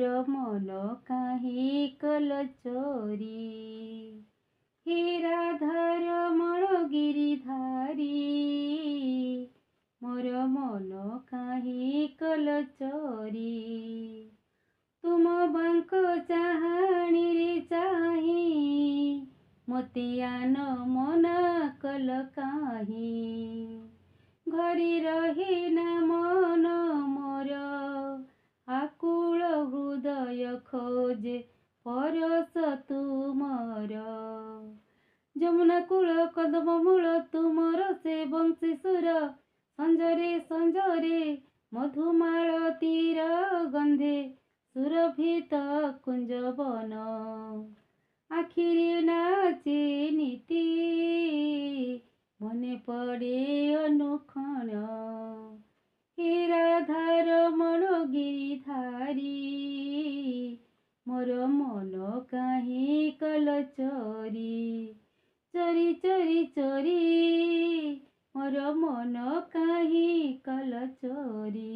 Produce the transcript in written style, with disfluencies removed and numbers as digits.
मोर मन काहे कल चोरी। हे राधार मन गिरिधारी मोर मन काहे कल चोरी। तुम बांक चाहाणी रे चाही मते आन मना कल काहे। घरी रहे ना मन मोर आकुल हृदय खोजे परस तुमर। जमुना कूल कदम मूल तुमर से बंशी सुर संजरे संजरे मधुमालतीर गंधे सुरभित कुंजवन। आखिरे नाचे नीति मने पड़े अनुक्षण। हे राधार मन गिरिधारी मोर मन काहे कल चोरी। चोरी चोरी चोरी मोर मन काहे कल चोरी।